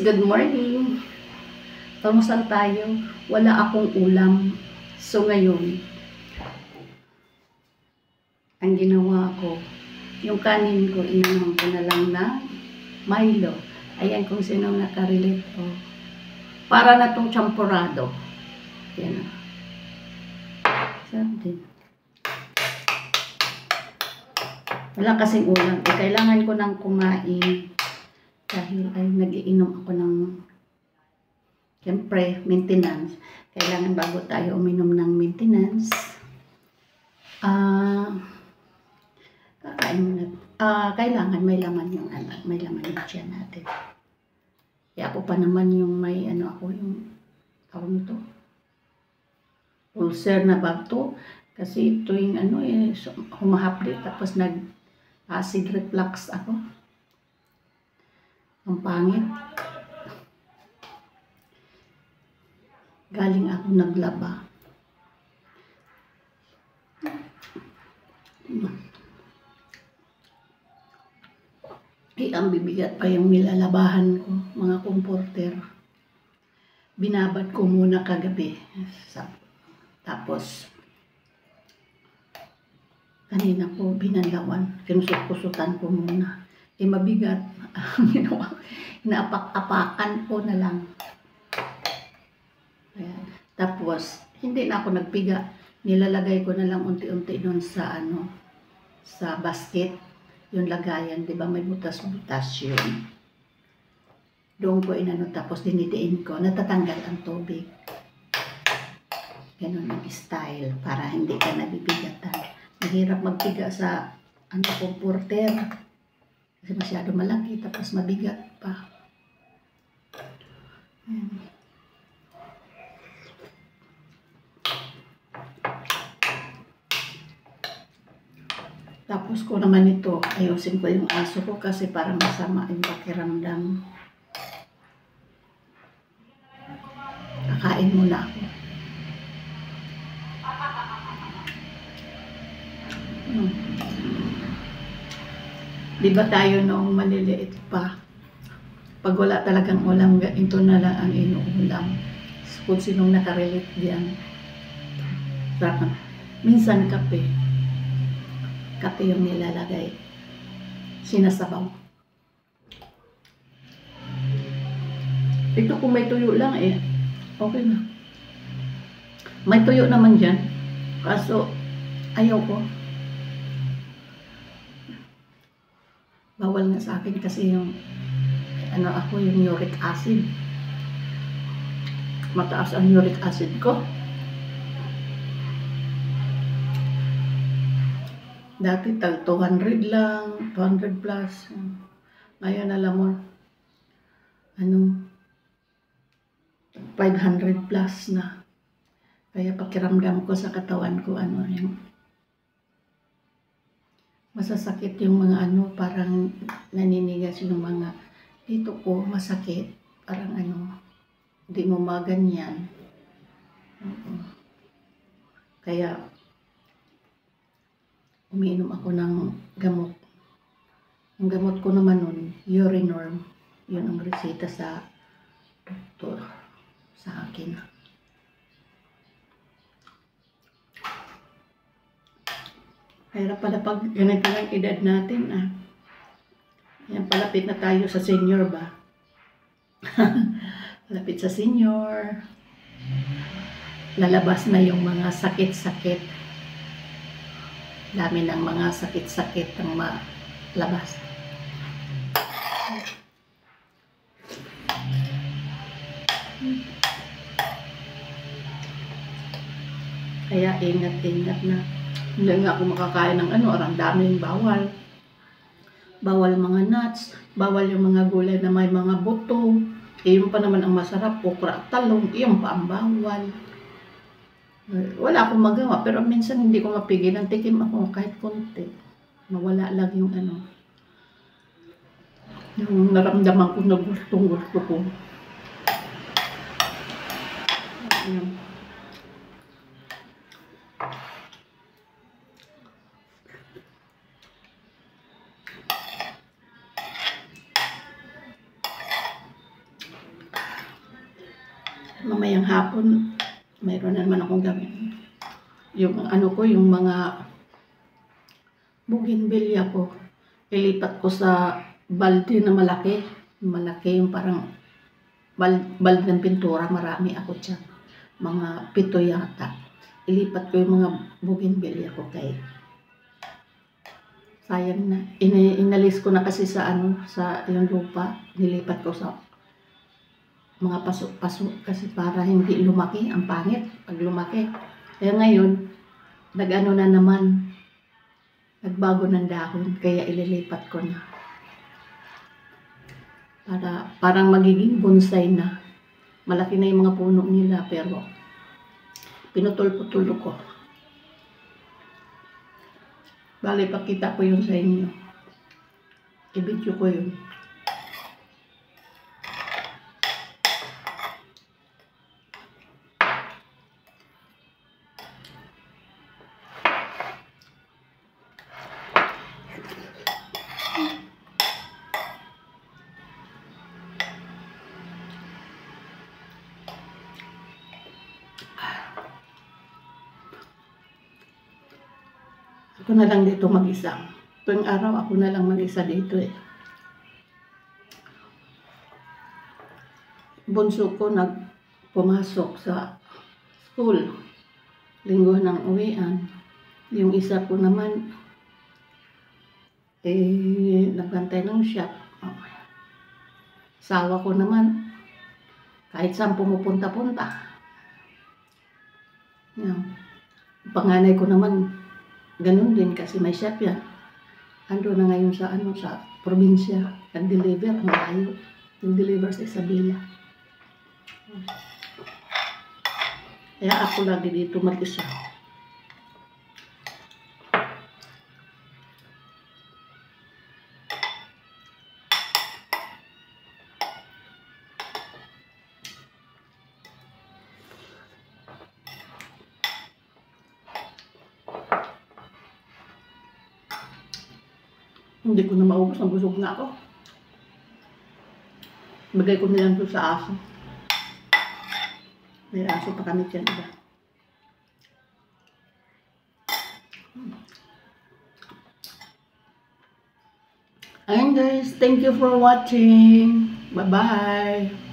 good morning. Almusal tayo. Wala akong ulam. So ngayon, ang ginawa ko, yung kanin ko, inanong ko na lang na Milo. Ayan kung sino nakarelate ko. Para na itong champurado. Yan o. Sarap din. Wala kasing ulam. Kailangan ko nang kumain. Dahil ay nag-iinom ako ng, siyempre, maintenance. Kailangan bago tayo uminom ng maintenance, kakain muna. Kailangan may laman yung anak, may laman yung tiyan natin. Kaya ako pa naman yung may ako yung tawag nito, ulcer na ba to? Kasi tuwing humahapli tapos nag-acid reflux ako. Ang pangit. Galing ako naglaba. Ang bibigat pa yung nilalabahan ko, mga comforter. Binabad ko muna kagabi. Tapos, kanina po binanlawan. Kinusut-kusutan ko muna. Mabigat. Inaapak-apakan ko na lang. Ayan. Tapos, hindi na ako nagpiga. Nilalagay ko na lang unti-unti doon sa sa basket. Yung lagayan, di ba may butas-butas yun. Doon ko tapos dinidiin ko. Natatanggal ang tubig. Ganun ang style para hindi ka nabibigatan. Mahirap magpiga sa comforter. Kasi masyado malaki, tapos mabigat pa. Ayan. Tapos ko naman ito, ayusin ko yung aso ko kasi parang masama yung pakiramdam. Kakain muna ako. Di ba tayo noong maliliit pa, pag wala talagang ulam, ito na lang ang inuulam. Kung sinong nakarelate diyan. Minsan kape. Kape yung nilalagay. Sinasabaw. Ito kung may tuyo lang okay na. May tuyo naman dyan. Kaso, ayaw ko. Bawal nga sa akin kasi yung ako yung uric acid. Mataas ang uric acid ko. Dati tag 200 lang, 200 plus. Ngayon alam mo 500 plus na. Kaya pakiramdam ko sa katawan ko yung masasakit yung mga parang naninigas yung mga dito ko masakit, parang hindi mo maganyan. Kaya umiinom ako ng gamot. Ang gamot ko naman nun, Urinorm. Yun ang reseta sa doktor sa akin. Hirap pala pag ganito lang edad natin Yan, palapit na tayo sa senior ba? Palapit sa senior. Lalabas na yung mga sakit-sakit. Dami ng mga sakit-sakit ang malabas. Kaya ingat-ingat na. Hindi nga ako makakain ng ang daming bawal. Bawal mga nuts, bawal yung mga gulay na may mga buto. Yung pa naman ang masarap, okra, talong, yung pa ang bawal. Wala akong magawa, pero minsan hindi ko mapigil. Tikim ako kahit konti. Mawala lang yung yung naramdaman ko na gustong-gusto ko. Ayan. Mamayang hapon, mayroon na naman akong gawin. Yung ano ko, yung mga bougainvillea ko, ilipat ko sa balde na malaki. Malaki yung parang balde ng pintura, marami ako dyan. Mga 7 yata. Ilipat ko yung mga bougainvillea ko kay sayang na. Inalis ko na kasi sa sa yung lupa. Nilipat ko sa mga pasok-pasok kasi para hindi lumaki. Ang pangit pag lumaki. Kaya ngayon, nag-ano na naman, nagbago ng dahon, kaya ililipat ko na. Parang magiging bonsai na. Malaki na yung mga puno nila, pero pinutol-putol ko. Bali, pakita ko yun sa inyo. I-video ko yun. Ako na lang dito mag-isa. Tuwing araw, ako na lang mag-isa dito eh. Bunso ko pumasok sa school. Linggo ng uwian. Yung isa ko naman, nagbantay ng shop. Sawa ko naman, kahit saan pumupunta-punta. Yan. Panganay ko naman, ganun din kasi may shop yan. Ando na ngayon sa sa probinsya, nag-deliver, malayo. Nag-deliver sa Isabela. Kaya ako lagi dito mag-isa. Hindi ko na maubos, busog na ako. Bagay ko nilang to sa aso. May aso pa kami dyan, iba. Ayun guys, thank you for watching. Bye-bye.